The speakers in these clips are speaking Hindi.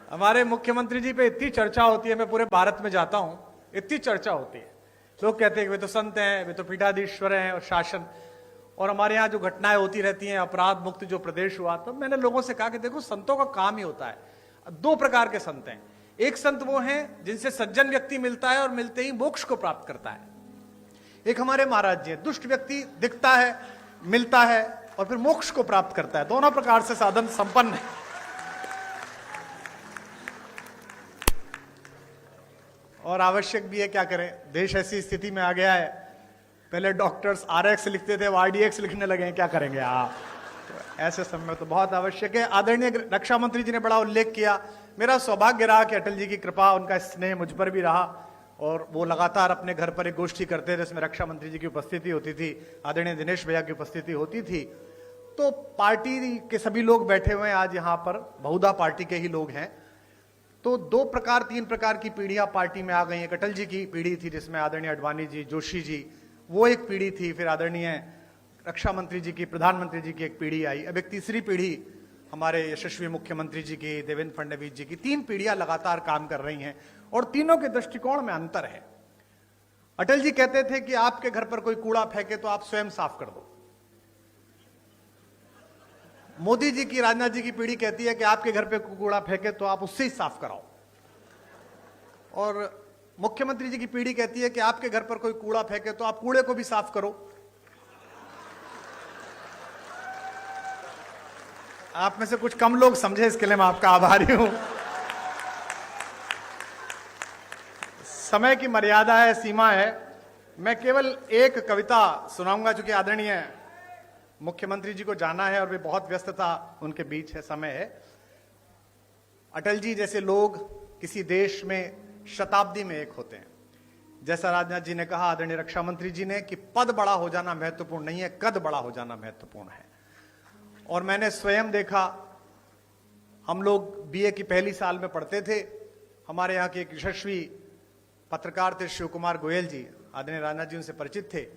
हमारे मुख्यमंत्री जी पे इतनी चर्चा होती है, मैं पूरे भारत में जाता हूं, इतनी चर्चा होती है। लोग कहते हैं कि वे तो संत हैं, वे तो पीठाधीश्वर हैं और शासन, और हमारे यहाँ जो घटनाएं होती रहती हैं, अपराध मुक्त जो प्रदेश हुआ। तो मैंने लोगों से कहा कि देखो, संतों का काम ही होता है। दो प्रकार के संत हैं। एक संत वो हैं जिनसे सज्जन व्यक्ति मिलता है और मिलते ही मोक्ष को प्राप्त करता है। एक हमारे महाराज जी, दुष्ट व्यक्ति दिखता है, मिलता है और फिर मोक्ष को प्राप्त करता है। दोनों प्रकार से साधन संपन्न है। और आवश्यक भी है, क्या करें, देश ऐसी स्थिति में आ गया है। पहले डॉक्टर्स RX लिखते थे, वो RDX लिखने लगे हैं, क्या करेंगे आप। तो ऐसे समय में तो बहुत आवश्यक है। आदरणीय रक्षा मंत्री जी ने बड़ा उल्लेख किया। मेरा सौभाग्य रहा कि अटल जी की कृपा, उनका स्नेह मुझ पर भी रहा, और वो लगातार अपने घर पर एक गोष्ठी करते थे जिसमें रक्षा मंत्री जी की उपस्थिति होती थी, आदरणीय दिनेश भैया की उपस्थिति होती थी। तो पार्टी के सभी लोग बैठे हुए हैं आज यहाँ पर, बहुधा पार्टी के ही लोग हैं। तो दो प्रकार, तीन प्रकार की पीढ़ियां पार्टी में आ गई। एक अटल जी की पीढ़ी थी जिसमें आदरणीय अडवाणी जी, जोशी जी, वो एक पीढ़ी थी। फिर आदरणीय रक्षा मंत्री जी की, प्रधानमंत्री जी की एक पीढ़ी आई। अब एक तीसरी पीढ़ी हमारे यशस्वी मुख्यमंत्री जी की, देवेंद्र फडणवीस जी की। तीन पीढ़ियां लगातार काम कर रही हैं और तीनों के दृष्टिकोण में अंतर है। अटल जी कहते थे कि आपके घर पर कोई कूड़ा फेंके तो आप स्वयं साफ कर दो। मोदी जी की, राजनाथ जी की पीढ़ी कहती है कि आपके घर पे कूड़ा फेंके तो आप उससे ही साफ कराओ। और मुख्यमंत्री जी की पीढ़ी कहती है कि आपके घर पर कोई कूड़ा फेंके तो आप कूड़े को भी साफ करो। आप में से कुछ कम लोग समझे, इसके लिए मैं आपका आभारी हूं। समय की मर्यादा है, सीमा है। मैं केवल एक कविता सुनाऊंगा, चूंकि आदरणीय मुख्यमंत्री जी को जाना है और वे बहुत व्यस्तता उनके बीच है, समय है। अटल जी जैसे लोग किसी देश में शताब्दी में एक होते हैं। जैसा राजनाथ जी ने कहा, आदरणीय रक्षा मंत्री जी ने, कि पद बड़ा हो जाना महत्वपूर्ण नहीं है, कद बड़ा हो जाना महत्वपूर्ण है। और मैंने स्वयं देखा, हम लोग BA की पहली साल में पढ़ते थे। हमारे यहाँ के एक यशस्वी पत्रकार थे शिव कुमार गोयल जी, आदरणीय राजनाथ जी उनसे परिचित थे।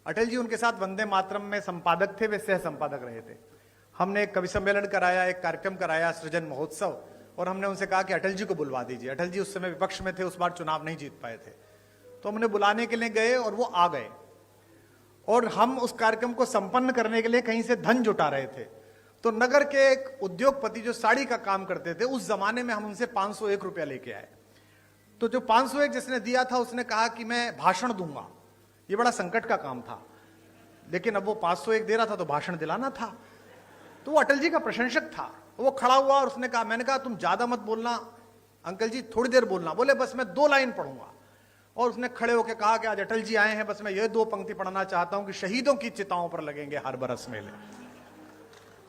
अटल जी उनके साथ वंदे मातरम में संपादक थे, वे सह संपादक रहे थे। हमने एक कवि सम्मेलन कराया, एक कार्यक्रम कराया, सृजन महोत्सव, और हमने उनसे कहा कि अटल जी को बुलवा दीजिए। अटल जी उस समय विपक्ष में थे, उस बार चुनाव नहीं जीत पाए थे। तो हमने बुलाने के लिए गए और वो आ गए, और हम उस कार्यक्रम को संपन्न करने के लिए कहीं से धन जुटा रहे थे। तो नगर के एक उद्योगपति जो साड़ी का काम करते थे, उस जमाने में हम उनसे 501 रुपया लेके आए। तो जो 501 जिसने दिया था, उसने कहा कि मैं भाषण दूंगा। ये बड़ा संकट का काम था, लेकिन अब वो 501 दे रहा था तो भाषण दिलाना था। तो वो अटल जी का प्रशंसक था। वो खड़ा हुआ और उसने कहा, मैंने कहा तुम ज्यादा मत बोलना अंकल जी, थोड़ी देर बोलना। बोले बस मैं 2 लाइन पढ़ूंगा। और उसने खड़े होकर कहा कि आज अटल जी आए हैं, बस मैं ये 2 पंक्ति पढ़ना चाहता हूं कि शहीदों की चिताओं पर लगेंगे हर बरस मेले।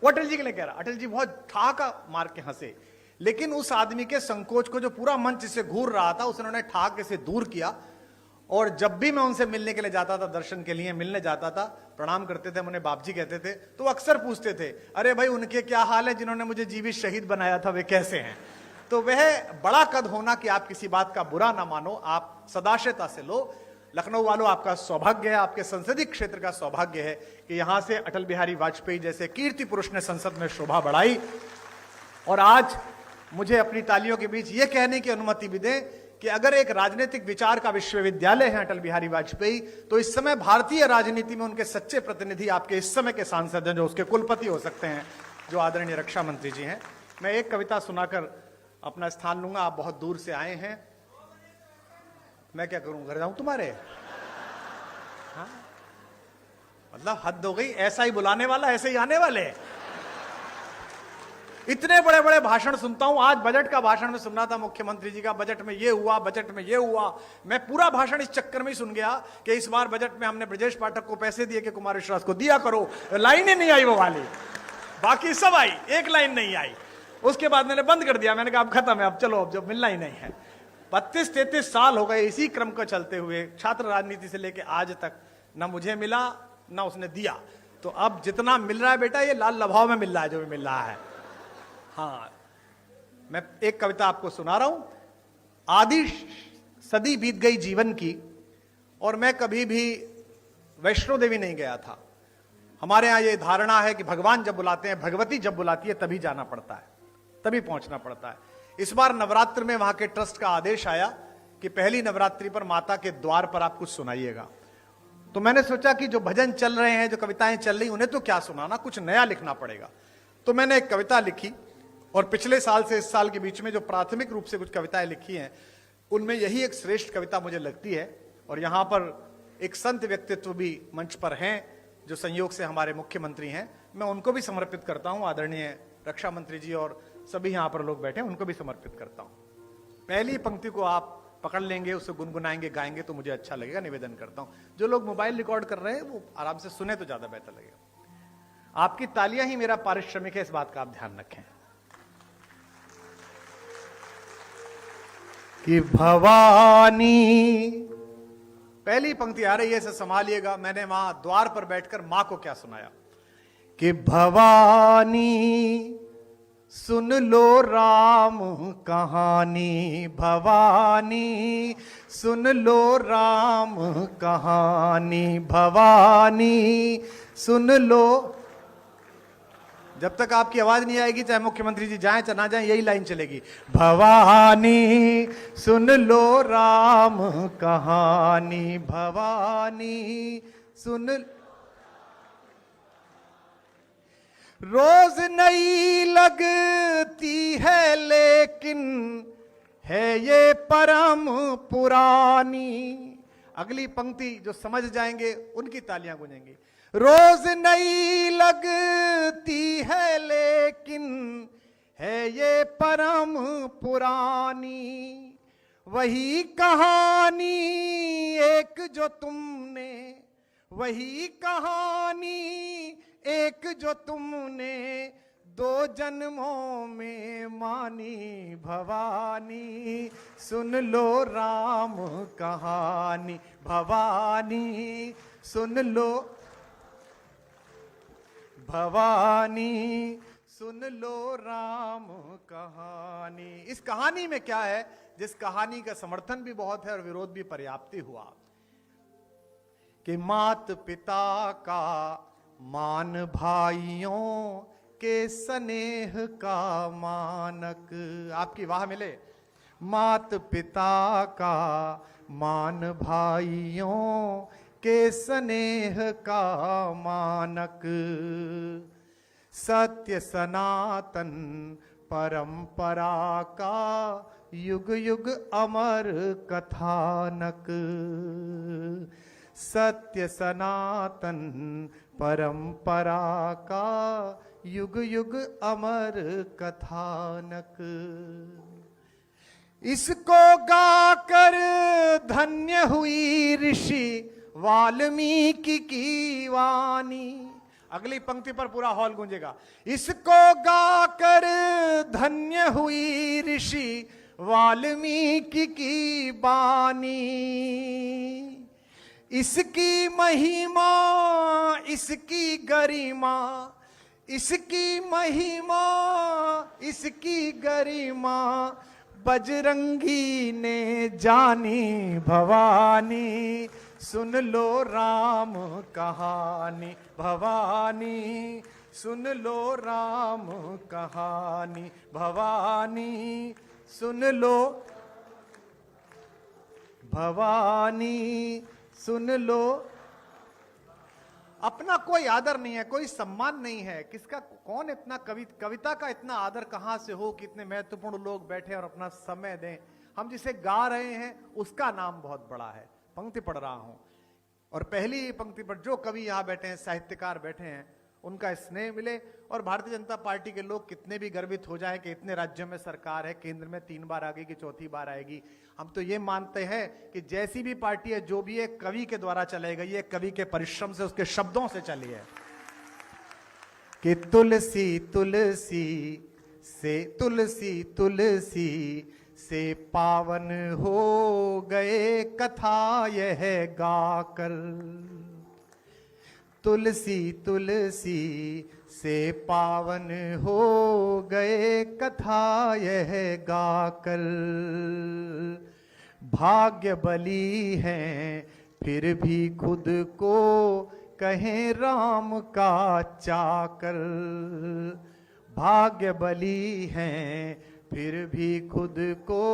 वो अटल जी के लिए कह रहा। अटल जी बहुत ठहाका मार के हंसे, लेकिन उस आदमी के संकोच को, जो पूरा मंच से घूर रहा था, उसने ठहाके से दूर किया। और जब भी मैं उनसे मिलने के लिए जाता था, दर्शन के लिए मिलने जाता था, प्रणाम करते थे, उन्हें बाप जी कहते थे, तो वो अक्सर पूछते थे, अरे भाई उनके क्या हाल है, जिन्होंने मुझे जीवित शहीद बनाया था, वे कैसे हैं। तो वह बड़ा कद होना कि आप किसी बात का बुरा ना मानो, आप सदाशयता से लो। लखनऊ वालों, आपका सौभाग्य है, आपके संसदीय क्षेत्र का सौभाग्य है कि यहां से अटल बिहारी वाजपेयी जैसे कीर्ति पुरुष ने संसद में शोभा बढ़ाई। और आज मुझे अपनी तालियों के बीच यह कहने की अनुमति भी दें कि अगर एक राजनीतिक विचार का विश्वविद्यालय है अटल बिहारी वाजपेयी, तो इस समय भारतीय राजनीति में उनके सच्चे प्रतिनिधि आपके इस समय के सांसद हैं, जो उसके कुलपति हो सकते हैं, जो आदरणीय रक्षा मंत्री जी हैं। मैं एक कविता सुनाकर अपना स्थान लूंगा। आप बहुत दूर से आए हैं, मैं क्या करूं, घर जाऊं तुम्हारे? हाँ? मतलब हद हो गई, ऐसा ही बुलाने वाला ऐसे ही आने वाले। इतने बड़े बड़े भाषण सुनता हूं। आज बजट का भाषण में सुन रहा था मुख्यमंत्री जी का, बजट में ये हुआ, बजट में ये हुआ। मैं पूरा भाषण इस चक्कर में ही सुन गया कि इस बार बजट में हमने ब्रजेश पाठक को पैसे दिए कि कुमार विश्वास को दिया करो। लाइन ही नहीं आई वो वाली, बाकी सब आई, एक लाइन नहीं आई। उसके बाद मैंने बंद कर दिया, मैंने कहा अब खत्म है, अब चलो, अब जो मिलना ही नहीं है। 32-33 साल हो गए इसी क्रम को चलते हुए, छात्र राजनीति से लेकर आज तक न मुझे मिला न उसने दिया। तो अब जितना मिल रहा है बेटा, ये लाल लभाव में मिल रहा है, जो भी मिल रहा है। हाँ, मैं एक कविता आपको सुना रहा हूं। आधी सदी बीत गई जीवन की, और मैं कभी भी वैष्णो देवी नहीं गया था। हमारे यहां ये धारणा है कि भगवान जब बुलाते हैं, भगवती जब बुलाती है, तभी जाना पड़ता है, तभी पहुंचना पड़ता है। इस बार नवरात्र में वहां के ट्रस्ट का आदेश आया कि पहली नवरात्रि पर माता के द्वार पर आप कुछ सुनाइएगा। तो मैंने सोचा कि जो भजन चल रहे हैं, जो कविताएं चल रही, उन्हें तो क्या सुनाना, कुछ नया लिखना पड़ेगा। तो मैंने एक कविता लिखी और पिछले साल से इस साल के बीच में जो प्राथमिक रूप से कुछ कविताएं लिखी हैं, उनमें यही एक श्रेष्ठ कविता मुझे लगती है। और यहां पर एक संत व्यक्तित्व भी मंच पर हैं जो संयोग से हमारे मुख्यमंत्री हैं, मैं उनको भी समर्पित करता हूं। आदरणीय रक्षा मंत्री जी और सभी यहां पर लोग बैठे हैं, उनको भी समर्पित करता हूं। पहली पंक्ति को आप पकड़ लेंगे, उसे गुनगुनाएंगे, गाएंगे तो मुझे अच्छा लगेगा। निवेदन करता हूं जो लोग मोबाइल रिकॉर्ड कर रहे हैं वो आराम से सुने तो ज्यादा बेहतर लगेगा। आपकी तालियां ही मेरा पारिश्रमिक है, इस बात का आप ध्यान रखें। कि भवानी, पहली पंक्ति आ रही है, इसे संभालिएगा। मैंने वहां द्वार पर बैठकर मां को क्या सुनाया कि भवानी सुन लो राम कहानी, भवानी सुन लो राम कहानी, भवानी सुन लो। जब तक आपकी आवाज नहीं आएगी, चाहे मुख्यमंत्री जी जाएं चाहे ना जाएं, यही लाइन चलेगी। भवानी सुन लो राम कहानी, भवानी सुन। रोज नई लगती है लेकिन है ये परम पुरानी। अगली पंक्ति जो समझ जाएंगे उनकी तालियां गूंजेंगी। रोज नई लगती है लेकिन है ये परम पुरानी। वही कहानी एक जो तुमने, वही कहानी एक जो तुमने दो जन्मों में मानी। भवानी सुन लो राम कहानी, भवानी सुन लो, भवानी सुन लो राम कहानी। इस कहानी में क्या है, जिस कहानी का समर्थन भी बहुत है और विरोध भी पर्याप्त ही हुआ, कि मात पिता का मान भाइयों के स्नेह का मानक। आपकी वाह मिले। मात पिता का मान भाइयों के स्नेह का मानक। सत्य सनातन परंपरा का युग युग अमर कथानक। सत्य सनातन परंपरा का युग युग अमर कथानक। इसको गाकर धन्य हुई ऋषि वाल्मीकि की वाणी। अगली पंक्ति पर पूरा हॉल गूंजेगा। इसको गाकर धन्य हुई ऋषि वाल्मीकि की वाणी। इसकी महिमा, इसकी गरिमा, इसकी महिमा, इसकी गरिमा बजरंगी ने जानी। भवानी सुन लो राम कहानी, भवानी सुन लो राम कहानी, भवानी सुन लो, भवानी सुन लो। अपना कोई आदर नहीं है, कोई सम्मान नहीं है। किसका, कौन इतना कविता का इतना आदर कहां से हो कि इतने महत्वपूर्ण लोग बैठे और अपना समय दें। हम जिसे गा रहे हैं उसका नाम बहुत बड़ा है। पंक्ति पढ़ रहा हूं और पहली पंक्ति पर जो कवि यहां बैठे हैं, साहित्यकार बैठे हैं, उनका स्नेह मिले। और भारतीय जनता पार्टी के लोग कितने भी गर्वित हो जाएं कि इतने राज्यों में सरकार है, केंद्र में 3 बार आ गई कि 4थी बार आएगी, हम तो ये मानते हैं कि जैसी भी पार्टी है, जो भी है, कवि के द्वारा चलाई गई है, कवि के परिश्रम से, उसके शब्दों से चली है। कि तुलसी तुलसी से, तुलसी तुलसी से पावन हो गए कथा यह गाकर। तुलसी तुलसी से पावन हो गए कथा यह गाकर। भाग्य बली हैं फिर भी खुद को कहें राम का चाकर। भाग्य बली हैं फिर भी खुद को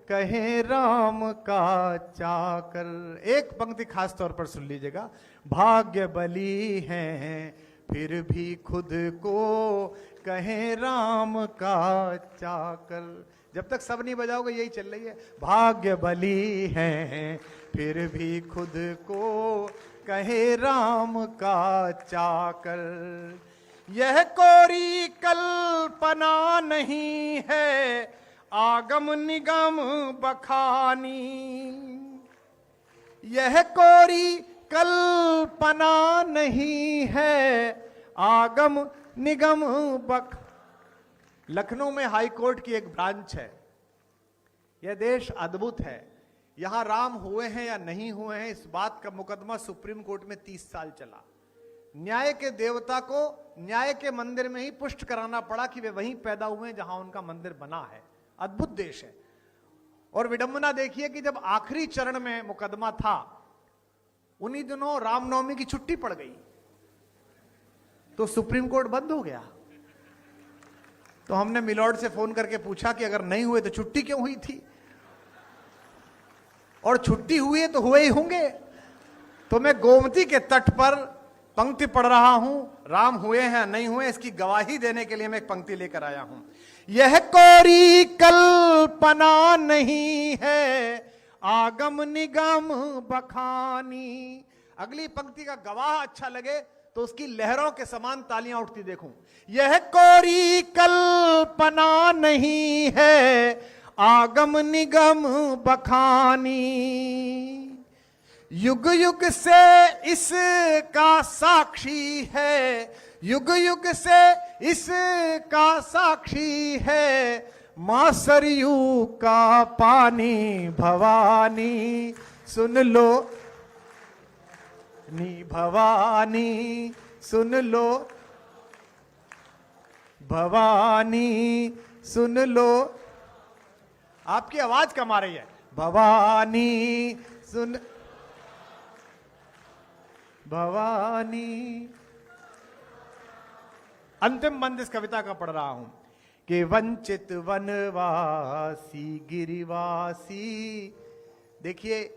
कहे राम का चाकर। एक पंक्ति खास तौर पर सुन लीजिएगा, भाग्य बली हैं फिर भी खुद को कहे राम का चाकर। जब तक सब नहीं बजाओगे यही चल रही है, भाग्य बली हैं फिर भी खुद को कहे राम का चाकर। यह कोरी कल्पना नहीं है आगम निगम बखानी। यह कोरी कल्पना नहीं है आगम निगम बख। लखनऊ में हाई कोर्ट की एक ब्रांच है। यह देश अद्भुत है। यहां राम हुए हैं या नहीं हुए हैं, इस बात का मुकदमा सुप्रीम कोर्ट में 30 साल चला। न्याय के देवता को न्याय के मंदिर में ही पुष्ट कराना पड़ा कि वे वहीं पैदा हुए हैं जहां उनका मंदिर बना है। अद्भुत देश है। और विडंबना देखिए कि जब आखिरी चरण में मुकदमा था, उन्हीं दिनों रामनवमी की छुट्टी पड़ गई, तो सुप्रीम कोर्ट बंद हो गया। तो हमने मिलॉर्ड से फोन करके पूछा कि अगर नहीं हुए तो छुट्टी क्यों हुई थी, और छुट्टी हुई है तो हुए ही होंगे। तो मैं गोमती के तट पर पंक्ति पढ़ रहा हूं, राम हुए हैं नहीं हुए इसकी गवाही देने के लिए मैं एक पंक्ति लेकर आया हूं। यह कोरी कल्पना नहीं है आगम निगम बखानी। अगली पंक्ति का गवाह अच्छा लगे तो उसकी लहरों के समान तालियां उठती देखूं। यह कोरी कल्पना नहीं है आगम निगम बखानी। युग युग से इसका साक्षी है, युग युग से इसका साक्षी है मां सरयू का पानी भवानी। सुन लो नी भवानी, सुन लो भवानी, सुन लो। आपकी आवाज कम आ रही है। भवानी सुन, भवानी। अंतिम बंद इस कविता का पढ़ रहा हूं कि वंचित वनवासी गिरिवासी। देखिए,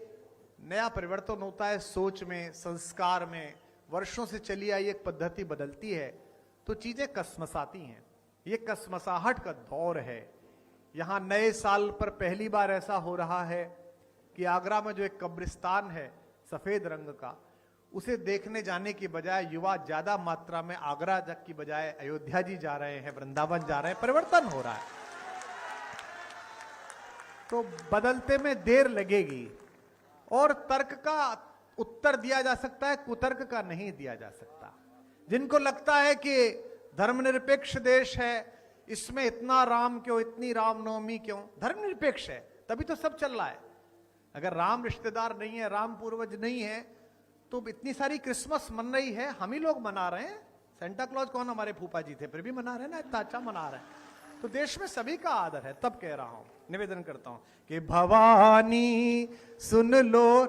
नया परिवर्तन होता है सोच में, संस्कार में। वर्षों से चली आई एक पद्धति बदलती है तो चीजें कसमसाती हैं। ये कसमसाहट का दौर है। यहां नए साल पर पहली बार ऐसा हो रहा है कि आगरा में जो एक कब्रिस्तान है सफेद रंग का, उसे देखने जाने की बजाय युवा ज्यादा मात्रा में आगरा तक की बजाय अयोध्या जी जा रहे हैं, वृंदावन जा रहे हैं। परिवर्तन हो रहा है। तो बदलते में देर लगेगी और तर्क का उत्तर दिया जा सकता है, कुतर्क का नहीं दिया जा सकता। जिनको लगता है कि धर्मनिरपेक्ष देश है, इसमें इतना राम क्यों, इतनी रामनवमी क्यों, धर्मनिरपेक्ष है तभी तो सब चल रहा है। अगर राम रिश्तेदार नहीं है, राम पूर्वज नहीं है, तो इतनी सारी क्रिसमस मन रही है, हम ही लोग मना रहे हैं। सेंटा क्लॉज कौन, हमारे फूफा जी थे, फिर भी मना रहे हैं ना, इतना अच्छा मना रहे हैं। तो देश में सभी का आदर है। तब कह रहा हूं, निवेदन करता हूं कि भवानी सुन लो,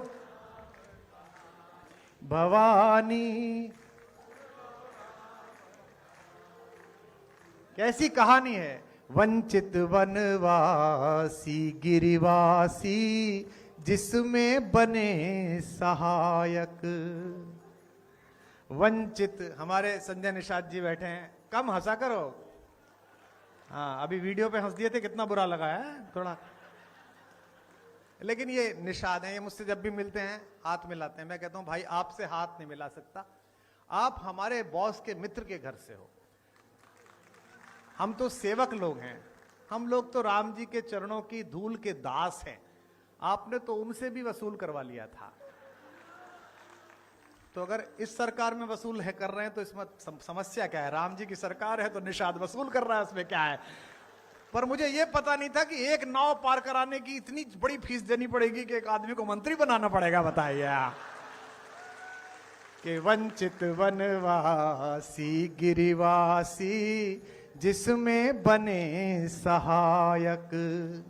भवानी। कैसी कहानी है। वंचित वनवासी गिरिवासी जिसमें बने सहायक। वंचित, हमारे संजय निषाद जी बैठे हैं, कम हंसा करो। हाँ, अभी वीडियो पे हंस दिए थे, कितना बुरा लगा है थोड़ा। लेकिन ये निषाद हैं, ये मुझसे जब भी मिलते हैं हाथ मिलाते हैं। मैं कहता हूं भाई आपसे हाथ नहीं मिला सकता, आप हमारे बॉस के मित्र के घर से हो, हम तो सेवक लोग हैं। हम लोग तो राम जी के चरणों की धूल के दास हैं। आपने तो उनसे भी वसूल करवा लिया था। तो अगर इस सरकार में वसूल है कर रहे हैं तो इसमें समस्या क्या है। राम जी की सरकार है तो निषाद वसूल कर रहा है, उसमें क्या है। पर मुझे यह पता नहीं था कि एक नाव पार कराने की इतनी बड़ी फीस देनी पड़ेगी कि एक आदमी को मंत्री बनाना पड़ेगा। बताइए कि वंचित वनवासी गिरिवासी जिसमें बने सहायक।